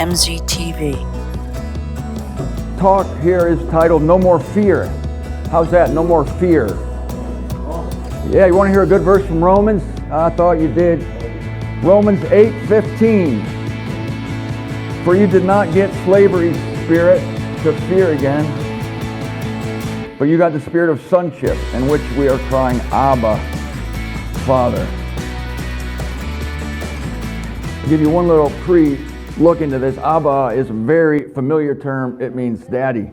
MZTV. Talk here is titled No More Fear. How's that? No more fear. Yeah, you want to hear a good verse from Romans? I thought you did. Romans 8:15. For you did not get slavery's spirit to fear again, but you got the spirit of sonship, in which we are crying, Abba, Father. I'll give you one little look into this. Abba is a very familiar term. It means daddy.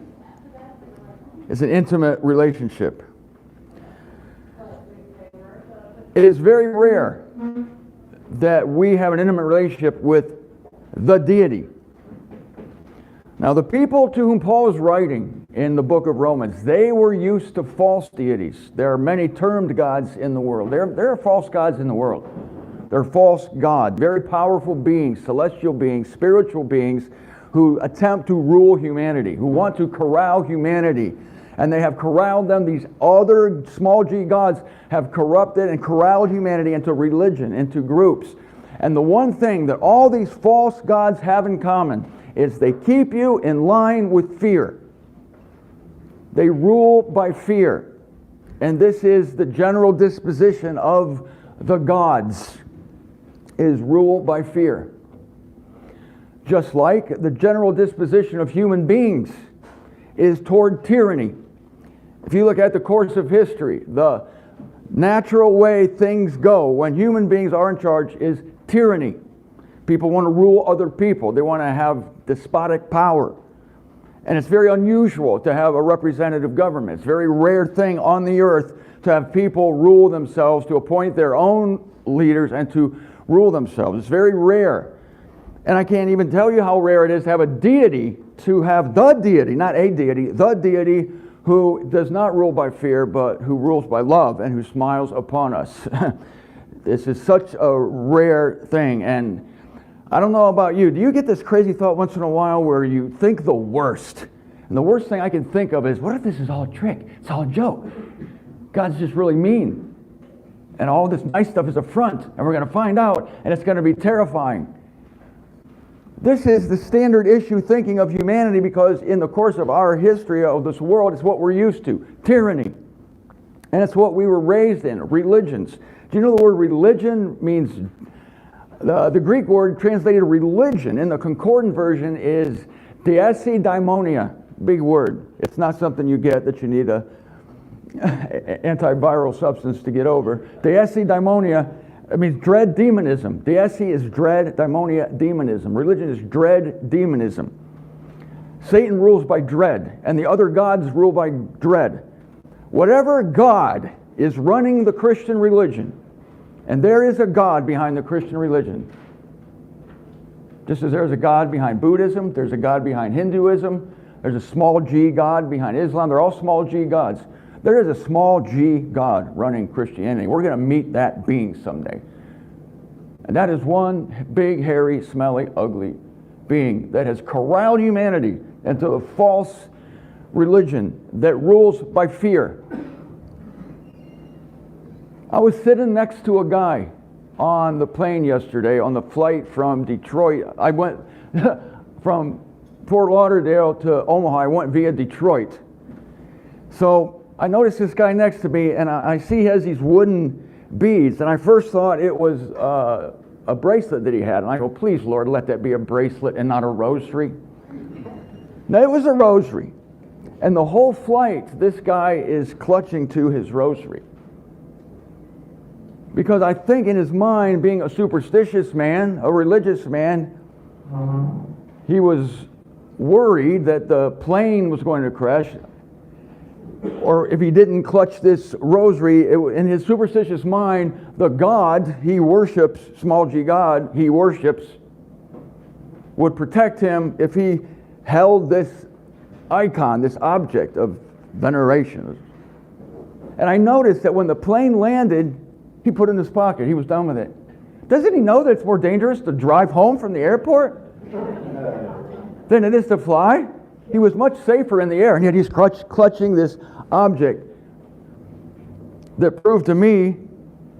It's an intimate relationship. It is very rare that we have an intimate relationship with the deity. Now, the people to whom Paul is writing in the book of Romans, they were used to false deities. There are many termed gods in the world. There are false gods in the world. They're false gods, very powerful beings, celestial beings, spiritual beings who attempt to rule humanity, who want to corral humanity. And they have corralled them. These other small g gods have corrupted and corralled humanity into religion, into groups. And the one thing that all these false gods have in common is they keep you in line with fear. They rule by fear. And this is the general disposition of the gods, is rule by fear. Just like the general disposition of human beings is toward tyranny. If you look at the course of history, the natural way things go when human beings are in charge is tyranny. People want to rule other people. They want to have despotic power. And it's very unusual to have a representative government. It's a very rare thing on the earth to have people rule themselves, to appoint their own leaders and to rule themselves. It's very rare. And I can't even tell you how rare it is to have a deity, to have the deity, not a deity, the deity who does not rule by fear, but who rules by love and who smiles upon us. This is such a rare thing. And I don't know about you. Do you get this crazy thought once in a while where you think the worst? And the worst thing I can think of is, what if this is all a trick? It's all a joke. God's just really mean. And all this nice stuff is a front. And we're going to find out, and it's going to be terrifying. This is the standard issue thinking of humanity, because in the course of our history of this world, it's what we're used to. Tyranny. And it's what we were raised in. Religions. Do you know the word religion means... The Greek word translated religion in the concordant version is daimonia. Big word. It's not something you get that you need a antiviral substance to get over. Daimonia, it means dread demonism. Deisi is dread, daimonia, demonism. Religion is dread demonism. Satan rules by dread, and the other gods rule by dread. Whatever god is running the Christian religion, and there is a God behind the Christian religion. Just as there's a God behind Buddhism, there's a God behind Hinduism, there's a small g God behind Islam. They're all small g gods. There is a small g God running Christianity. We're going to meet that being someday. And that is one big, hairy, smelly, ugly being that has corralled humanity into a false religion that rules by fear. I was sitting next to a guy on the plane yesterday on the flight from Detroit. I went from Fort Lauderdale to Omaha. I went via Detroit. So I noticed this guy next to me, and I see he has these wooden beads. And I first thought it was a bracelet that he had. And I go, please, Lord, let that be a bracelet and not a rosary. No, it was a rosary. And the whole flight, this guy is clutching to his rosary. Because I think in his mind, being a superstitious man, a religious man, he was worried that the plane was going to crash. Or if he didn't clutch this rosary, in his superstitious mind, the God he worships, small g God he worships, would protect him if he held this icon, this object of veneration. And I noticed that when the plane landed, he put it in his pocket. He was done with it. Doesn't he know that it's more dangerous to drive home from the airport than it is to fly? He was much safer in the air, and yet he's clutching this object that proved to me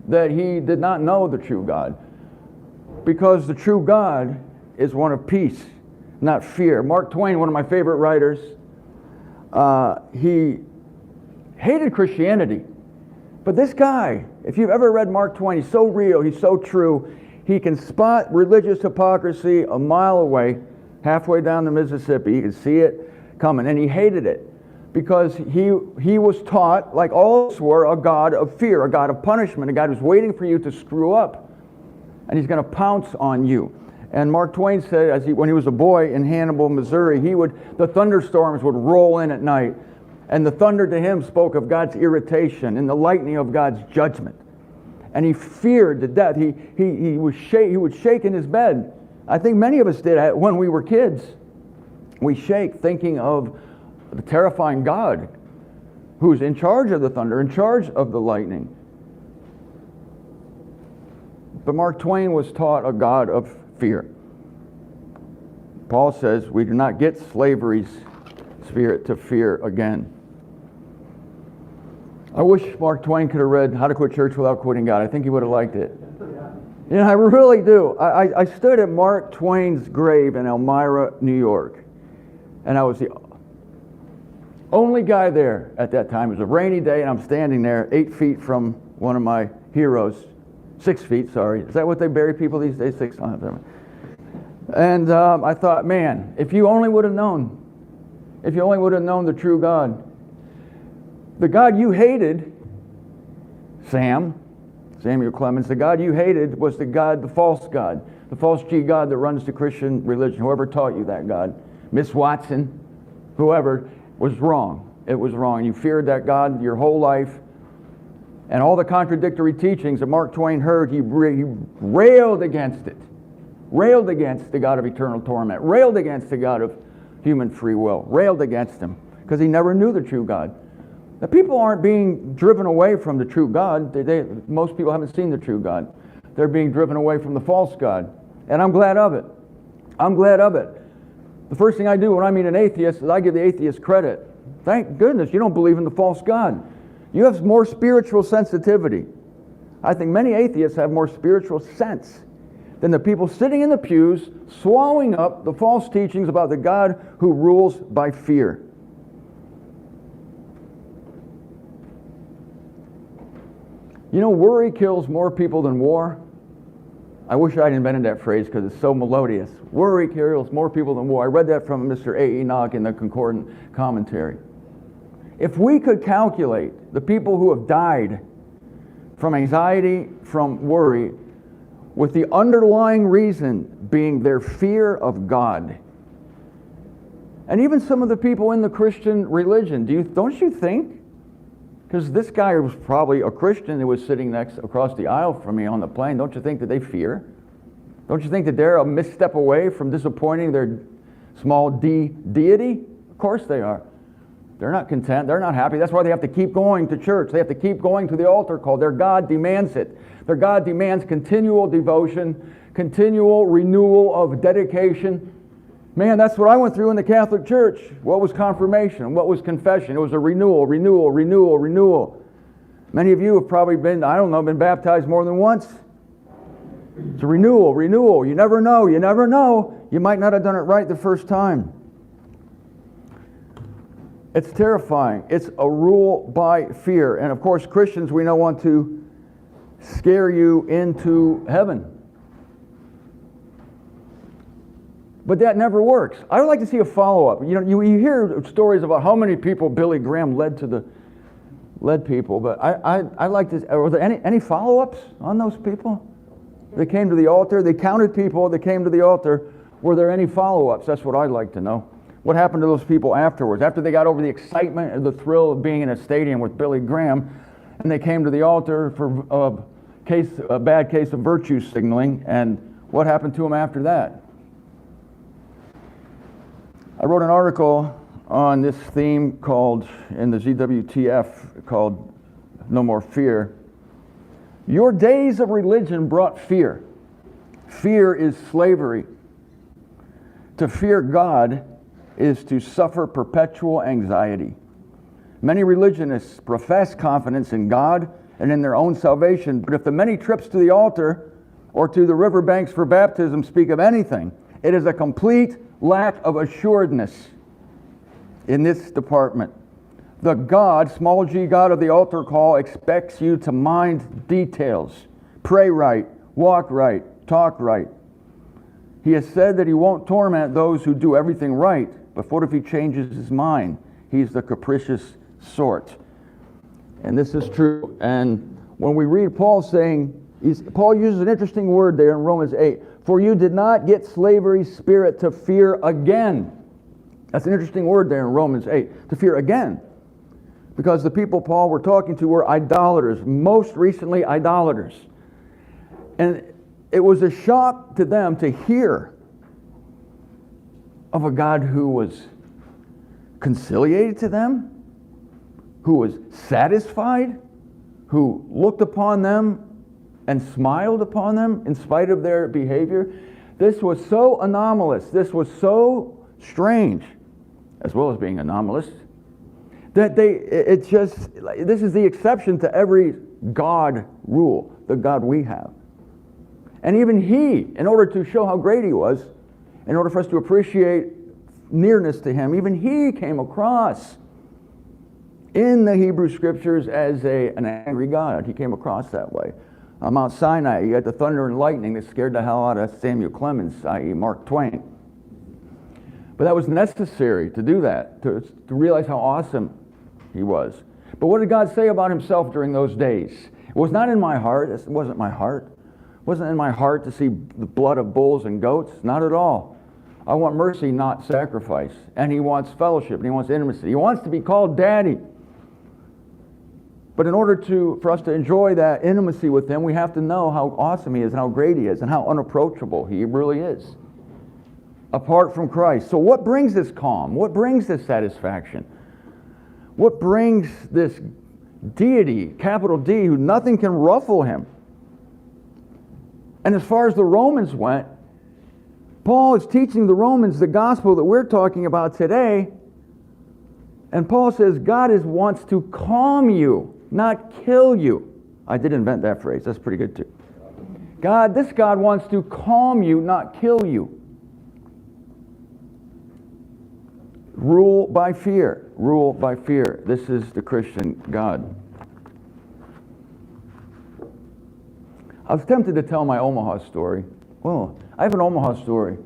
that he did not know the true God, because the true God is one of peace. not fear. Mark Twain, one of my favorite writers, he hated Christianity. But this guy, if you've ever read Mark Twain, he's so real, he's so true. He can spot religious hypocrisy a mile away, halfway down the Mississippi. You can see it coming, and he hated it because he was taught, like all of us were, a God of fear, a God of punishment, a God who's waiting for you to screw up, and he's going to pounce on you. And Mark Twain said, when he was a boy in Hannibal, Missouri, the thunderstorms would roll in at night, and the thunder to him spoke of God's irritation and the lightning of God's judgment. And he feared to death. He would shake in his bed. I think many of us did when we were kids. We shake thinking of the terrifying God who's in charge of the thunder, in charge of the lightning. But Mark Twain was taught a God of fear. Paul says we do not get slavery's spirit to fear again. I wish Mark Twain could have read How to Quit Church Without Quitting God. I think he would have liked it. You know, I really do. I stood at Mark Twain's grave in Elmira, New York, and I was the only guy there at that time. It was a rainy day, and I'm standing there 8 feet from one of my heroes. 6 feet, sorry. Is that what they bury people these days? 6? And I thought, man, if you only would have known. If you only would have known the true God. The God you hated, Samuel Clemens, the God you hated was the false God, the false G God that runs the Christian religion. Whoever taught you that God, Miss Watson, whoever, was wrong. It was wrong. You feared that God your whole life. And all the contradictory teachings that Mark Twain heard, he railed against it. Railed against the God of eternal torment. Railed against the God of human free will. Railed against him because he never knew the true God. Now, people aren't being driven away from the true God. Most people haven't seen the true God. They're being driven away from the false God. And I'm glad of it. I'm glad of it. The first thing I do when I meet an atheist is I give the atheist credit. Thank goodness you don't believe in the false God. You have more spiritual sensitivity. I think many atheists have more spiritual sense than the people sitting in the pews swallowing up the false teachings about the God who rules by fear. You know, worry kills more people than war. I wish I'd invented that phrase because it's so melodious. Worry kills more people than war. I read that from Mr. A. Enoch in the Concordant Commentary. If we could calculate the people who have died from anxiety, from worry, with the underlying reason being their fear of God, and even some of the people in the Christian religion, don't you think? Because this guy was probably a Christian who was sitting across the aisle from me on the plane. Don't you think that they fear? Don't you think that they're a misstep away from disappointing their small d deity? Of course they are. They're not content. They're not happy. That's why they have to keep going to church. They have to keep going to the altar call. Their God demands it. Their God demands continual devotion, continual renewal of dedication. Man, that's what I went through in the Catholic Church. What was confirmation? What was confession? It was a renewal. Many of you have probably been baptized more than once. It's a renewal. You never know. You might not have done it right the first time. It's terrifying. It's a rule by fear. And of course, Christians, we know, want to scare you into heaven. But that never works. I would like to see a follow-up. You know, you hear stories about how many people Billy Graham led people, but I like to. Were there any follow-ups on those people? They came to the altar. They counted people. They came to the altar. Were there any follow-ups? That's what I'd like to know. What happened to those people afterwards? After they got over the excitement and the thrill of being in a stadium with Billy Graham, and they came to the altar for a bad case of virtue signaling, and what happened to them after that? I wrote an article on this theme in the ZWTF called No More Fear. Your days of religion brought fear. Fear is slavery. To fear God is to suffer perpetual anxiety. Many religionists profess confidence in God and in their own salvation, but if the many trips to the altar or to the riverbanks for baptism speak of anything, it is a complete lack of assuredness in this department. The God, small g God of the altar call, expects you to mind details. Pray right, walk right, talk right. He has said that he won't torment those who do everything right, but what if he changes his mind? He's the capricious sort. And this is true. And when we read Paul saying, Paul uses an interesting word there in Romans 8. For you did not get slavery's spirit to fear again. That's an interesting word there in Romans 8, to fear again. Because the people Paul were talking to were idolaters, most recently idolaters. And it was a shock to them to hear of a God who was conciliated to them, who was satisfied, who looked upon them and smiled upon them in spite of their behavior. This was so anomalous, this was so strange, as well as being anomalous, that this is the exception to every God rule, the God we have. And even he, in order to show how great he was, in order for us to appreciate nearness to him, even he came across in the Hebrew Scriptures as an angry God. He came across that way. On Mount Sinai, you had the thunder and lightning that scared the hell out of Samuel Clemens, i.e. Mark Twain. But that was necessary to do that, to realize how awesome he was. But what did God say about himself during those days? It was not in my heart. It wasn't my heart. It wasn't in my heart to see the blood of bulls and goats. Not at all. I want mercy, not sacrifice. And he wants fellowship, and he wants intimacy. He wants to be called Daddy. But in order for us to enjoy that intimacy with him, we have to know how awesome he is and how great he is and how unapproachable he really is apart from Christ. So what brings this calm? What brings this satisfaction? What brings this deity, capital D, who nothing can ruffle him? And as far as the Romans went, Paul is teaching the Romans the gospel that we're talking about today. And Paul says God wants to calm you, not kill you. I did invent that phrase. That's pretty good too. This God wants to calm you, not kill you. Rule by fear. Rule by fear. This is the Christian God. I was tempted to tell my Omaha story. Oh, I have an Omaha story.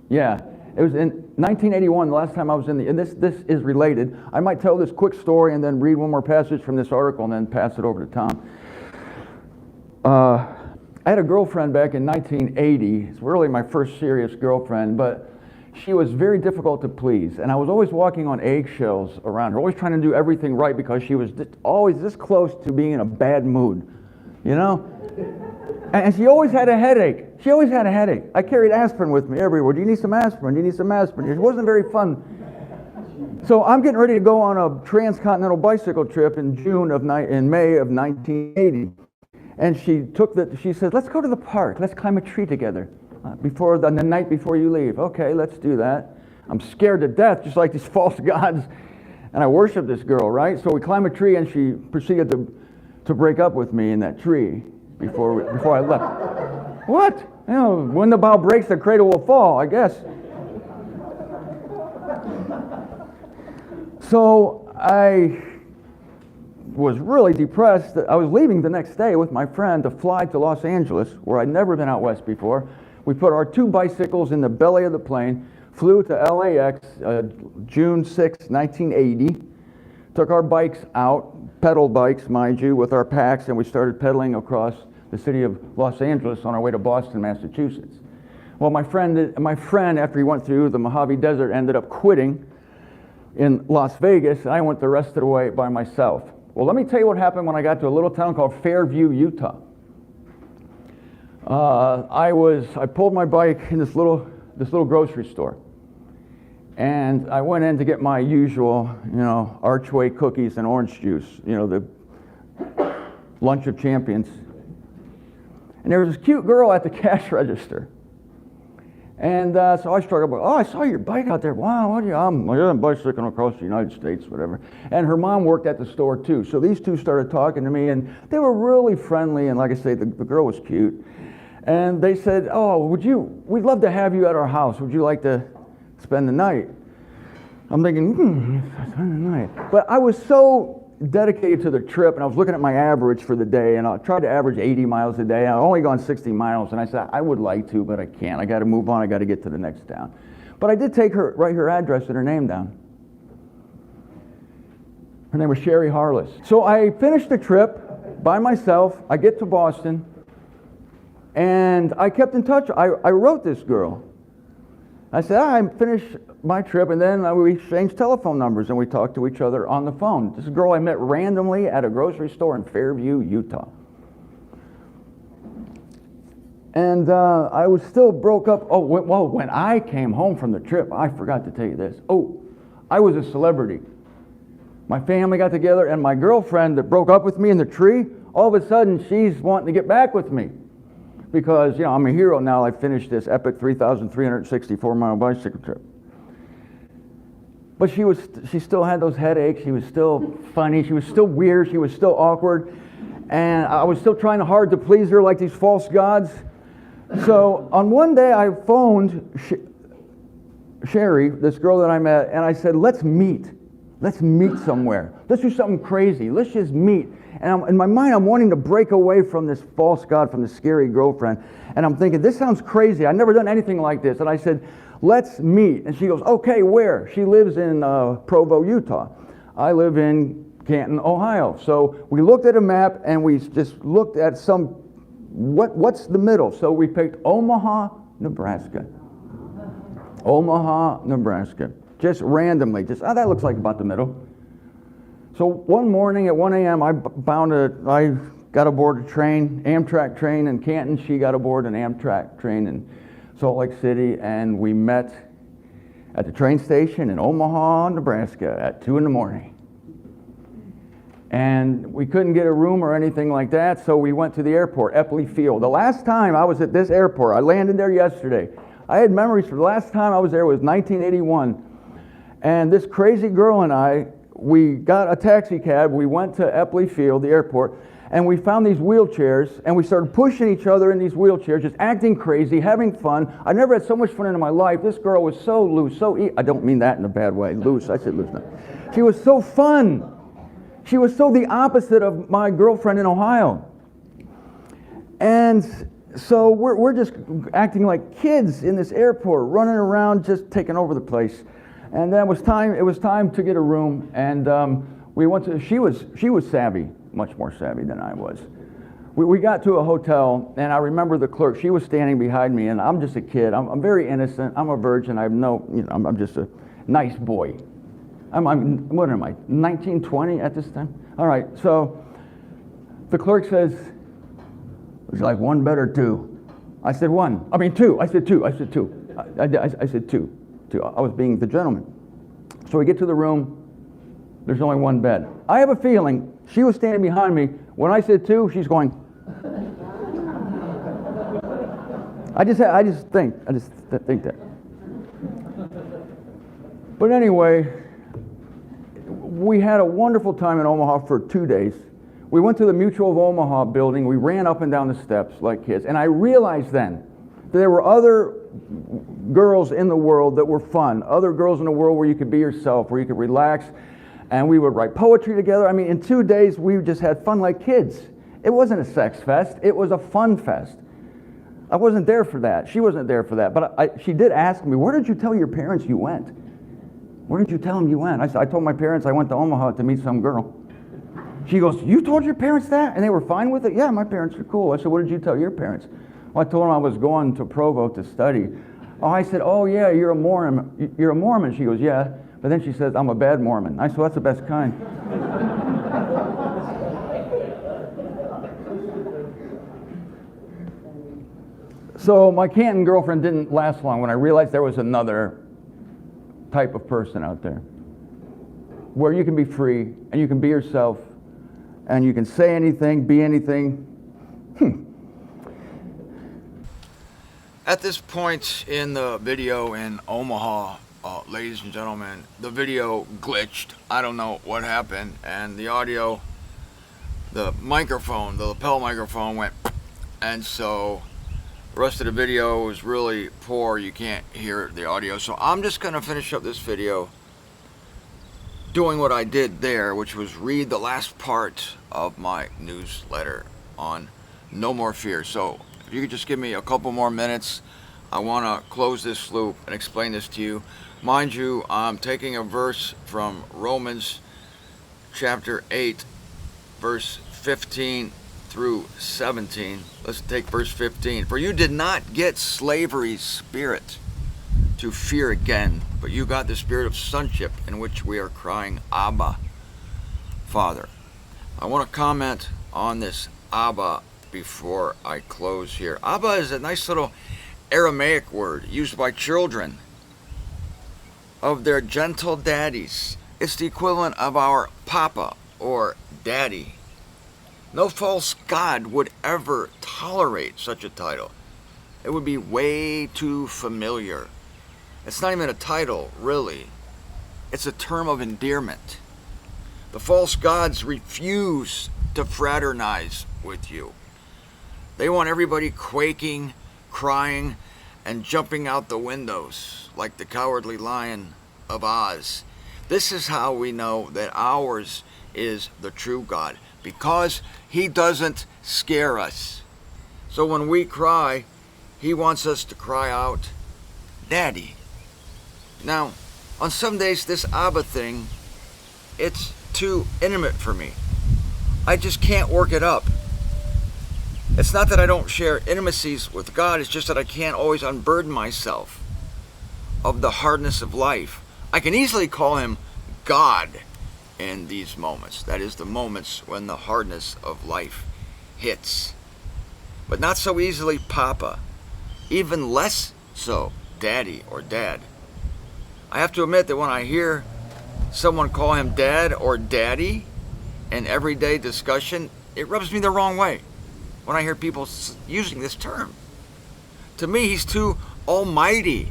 Yeah. It was in 1981, the last time I was and this is related. I might tell this quick story and then read one more passage from this article and then pass it over to Tom. I had a girlfriend back in 1980. It's really my first serious girlfriend, but she was very difficult to please. And I was always walking on eggshells around her, always trying to do everything right because she was always this close to being in a bad mood, you know? And she always had a headache. She always had a headache. I carried aspirin with me everywhere. Do you need some aspirin? Do you need some aspirin? It wasn't very fun. So I'm getting ready to go on a transcontinental bicycle trip in May of 1980. And she said, let's go to the park. Let's climb a tree together the night before you leave. Okay, let's do that. I'm scared to death, just like these false gods. And I worship this girl, right? So we climb a tree and she proceeded to break up with me in that tree before I left. What? You know, when the bough breaks, the cradle will fall, I guess. So I was really depressed. I was leaving the next day with my friend to fly to Los Angeles, where I'd never been out west before. We put our two bicycles in the belly of the plane, flew to LAX, June 6, 1980, took our bikes out, pedal bikes, mind you, with our packs, and we started pedaling across the city of Los Angeles on our way to Boston, Massachusetts. Well, my friend, after he went through the Mojave Desert, ended up quitting in Las Vegas, and I went the rest of the way by myself. Well, let me tell you what happened when I got to a little town called Fairview, Utah. I pulled my bike in this little grocery store, and I went in to get my usual, Archway cookies and orange juice, the lunch of champions. And there was this cute girl at the cash register. And so I struck up, I saw your bike out there. Wow, what are you? I'm bicycling across the United States, whatever. And her mom worked at the store too. So these two started talking to me, and they were really friendly. And like I say, the girl was cute. And they said, we'd love to have you at our house. Would you like to spend the night. I'm thinking, spend the night. But I was so dedicated to the trip, and I was looking at my average for the day, and I tried to average 80 miles a day. I've only gone 60 miles, and I said, I would like to, but I can't. I got to move on. I got to get to the next town. But I did write her address and her name down. Her name was Sherry Harless. So I finished the trip by myself. I get to Boston, and I kept in touch. I wrote this girl. I said, I finished my trip, and then we exchanged telephone numbers, and we talked to each other on the phone. This is a girl I met randomly at a grocery store in Fairview, Utah. And I was still broke up. Oh, well, when I came home from the trip, I forgot to tell you this. Oh, I was a celebrity. My family got together, and my girlfriend that broke up with me in the tree, all of a sudden, she's wanting to get back with me. Because, I'm a hero now. I finished this epic 3,364-mile bicycle trip. But she still had those headaches. She was still funny. She was still weird. She was still awkward. And I was still trying hard to please her like these false gods. So on one day, I phoned Sherry, this girl that I met, and I said, let's meet. Let's meet somewhere. Let's do something crazy. Let's just meet. And in my mind, I'm wanting to break away from this false god, from this scary girlfriend. And I'm thinking, this sounds crazy. I've never done anything like this. And I said, let's meet. And she goes, okay, where? She lives in Provo, Utah. I live in Canton, Ohio. So we looked at a map, and we just looked at what's the middle? So we picked Omaha, Nebraska. Omaha, Nebraska. Just randomly. That looks like about the middle. So one morning at 1 a.m., I got aboard a train, Amtrak train in Canton. She got aboard an Amtrak train in Salt Lake City, and we met at the train station in Omaha, Nebraska at 2 in the morning. And we couldn't get a room or anything like that, so we went to the airport, Epley Field. The last time I was at this airport, I landed there yesterday. I had memories for the last time I was there was 1981. And this crazy girl and I, we got a taxi cab, we went to Epley Field, the airport, and we found these wheelchairs, and we started pushing each other in these wheelchairs, just acting crazy, having fun. I never had so much fun in my life. This girl was so loose, I don't mean that in a bad way, loose, I said loose now. She was so fun. She was so the opposite of my girlfriend in Ohio. And so we're just acting like kids in this airport, running around, just taking over the place. And then it was time to get a room, and we went to, she was savvy, much more savvy than I was. We got to a hotel, and I remember the clerk, she was standing behind me, and I'm just a kid. I'm very innocent. I'm a virgin. I have I'm just a nice boy. What am I, 19, 20 at this time? All right, so the clerk says, would you like one bed or two? I said one. I mean two. I said two. I said two. I said two. I was being the gentleman. So we get to the room. There's only one bed. I have a feeling she was standing behind me. When I said two, she's going. I just think that. But anyway, we had a wonderful time in Omaha for 2 days. We went to the Mutual of Omaha building. We ran up and down the steps like kids. And I realized then that there were other girls in the world that were fun, other girls in the world where you could be yourself, where you could relax, and we would write poetry together. I mean, in 2 days, we just had fun like kids. It wasn't a sex fest. It was a fun fest. I wasn't there for that. She wasn't there for that. But she did ask me, where did you tell your parents you went? Where did you tell them you went? I told my parents I went to Omaha to meet some girl. She goes, you told your parents that? And they were fine with it? Yeah, my parents are cool. I said, what did you tell your parents? Well, I told them I was going to Provo to study. Oh, I said, oh yeah, you're a Mormon. You're a Mormon? She goes, yeah. But then she says, I'm a bad Mormon. I said, well, that's the best kind. So my Canton girlfriend didn't last long when I realized there was another type of person out there where you can be free and you can be yourself and you can say anything, be anything. At this point in the video in Omaha, ladies and gentlemen, the video glitched. I don't know what happened, and the audio, the microphone, the lapel microphone went, and so The rest of the video is really poor. You can't hear the audio. So I'm just going to finish up this video doing what I did there, which was read the last part of my newsletter on No More Fear. So if you could just give me a couple more minutes, I want to close this loop and explain this to you. Mind you, I'm taking a verse from Romans chapter 8, verse 15 through 17. Let's take verse 15. For you did not get slavery's spirit to fear again, but you got the spirit of sonship, in which we are crying, Abba, Father. I want to comment on this Abba before I close here. Abba is a nice little Aramaic word used by children of their gentle daddies. It's the equivalent of our papa or daddy. No false god would ever tolerate such a title. It would be way too familiar. It's not even a title, really. It's a term of endearment. The false gods refuse to fraternize with you. They want everybody quaking, crying, and jumping out the windows like the cowardly lion of Oz. This is how we know that ours is the true God, because he doesn't scare us. So when we cry, he wants us to cry out, Daddy. Now, on some days, this Abba thing, it's too intimate for me. I just can't work it up. It's not that I don't share intimacies with God, it's just that I can't always unburden myself of the hardness of life. I can easily call him God in these moments. That is, the moments when the hardness of life hits. But not so easily Papa. Even less so Daddy or Dad. I have to admit that when I hear someone call him Dad or Daddy in everyday discussion, it rubs me the wrong way when I hear people using this term. To me, he's too almighty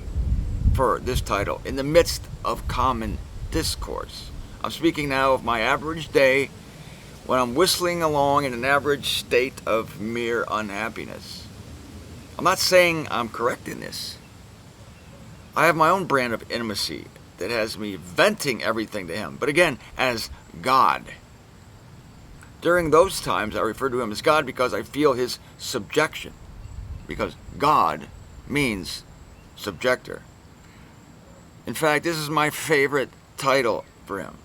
for this title in the midst of common discourse. I'm speaking now of my average day when I'm whistling along in an average state of mere unhappiness. I'm not saying I'm correct in this. I have my own brand of intimacy that has me venting everything to him, but again, as God. During those times, I refer to him as God because I feel his subjection, because God means subjector. In fact, this is my favorite title for him.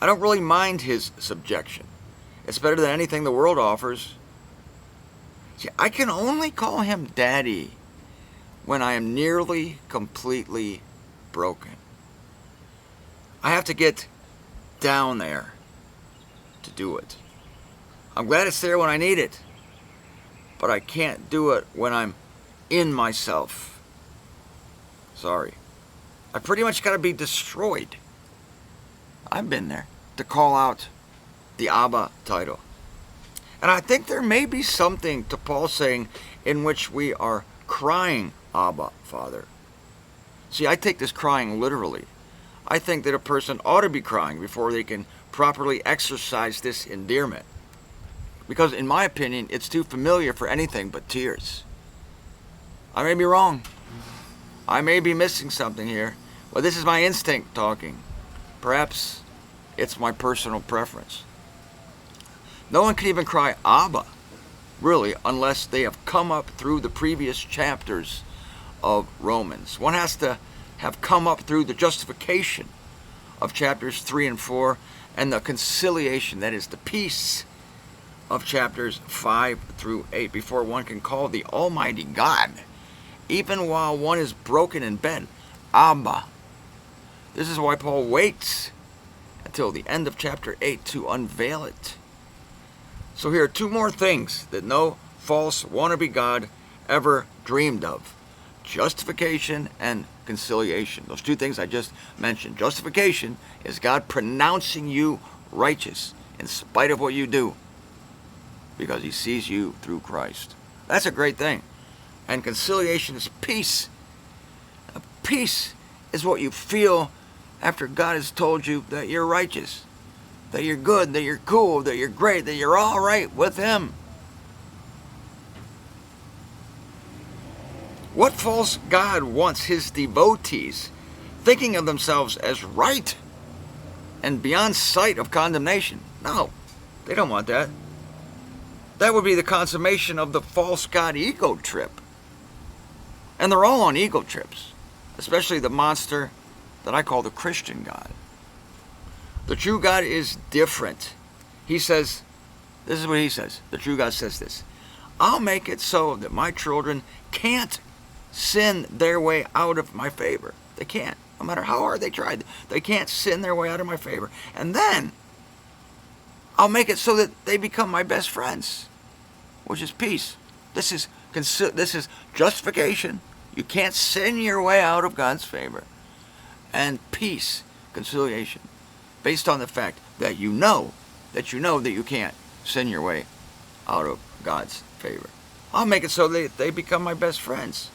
I don't really mind his subjection. It's better than anything the world offers. See, I can only call him Daddy when I am nearly completely broken. I have to get down there to do it. I'm glad it's there when I need it, but I can't do it when I'm in myself. Sorry. I pretty much got to be destroyed. I've been there to call out the Abba title. And I think there may be something to Paul saying in which we are crying, Abba, Father. See, I take this crying literally. I think that a person ought to be crying before they can properly exercise this endearment. Because in my opinion, it's too familiar for anything but tears. I may be wrong. I may be missing something here. Well, this is my instinct talking. Perhaps it's my personal preference. No one can even cry Abba, really, unless they have come up through the previous chapters of Romans. One has to have come up through the justification of chapters 3 and 4 and the conciliation, that is, the peace of chapters 5 through 8 before one can call the Almighty God, even while one is broken in bed, Abba. This is why Paul waits until the end of chapter 8 to unveil it. So here are two more things that no false wannabe God ever dreamed of. Justification and conciliation. Those two things I just mentioned. Justification is God pronouncing you righteous in spite of what you do because he sees you through Christ. That's a great thing. And conciliation is peace. Peace is what you feel after God has told you that you're righteous, that you're good, that you're cool, that you're great, that you're all right with him. What false god wants his devotees thinking of themselves as right and beyond sight of condemnation? No, they don't want that. That would be the consummation of the false god ego trip. And they're all on ego trips, especially the monster that I call the Christian God. The true God is different. He says, this is what he says. The true God says this: I'll make it so that my children can't sin their way out of my favor. They can't. No matter how hard they tried, they can't sin their way out of my favor. And then I'll make it so that they become my best friends, which is peace. This is justification. You can't sin your way out of God's favor. And peace, conciliation, based on the fact that you know that you can't sin your way out of God's favor. I'll make it so they become my best friends.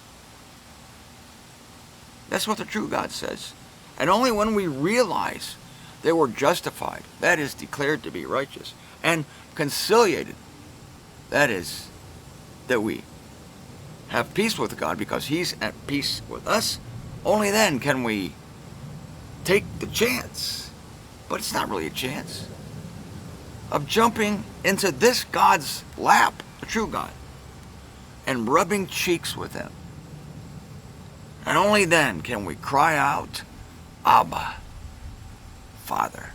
That's what the true God says. And only when we realize that we're justified, that is, declared to be righteous, and conciliated, that is, that we have peace with God because he's at peace with us, only then can we take the chance, but it's not really a chance, of jumping into this God's lap, the true God, and rubbing cheeks with him. And only then can we cry out, Abba, Father.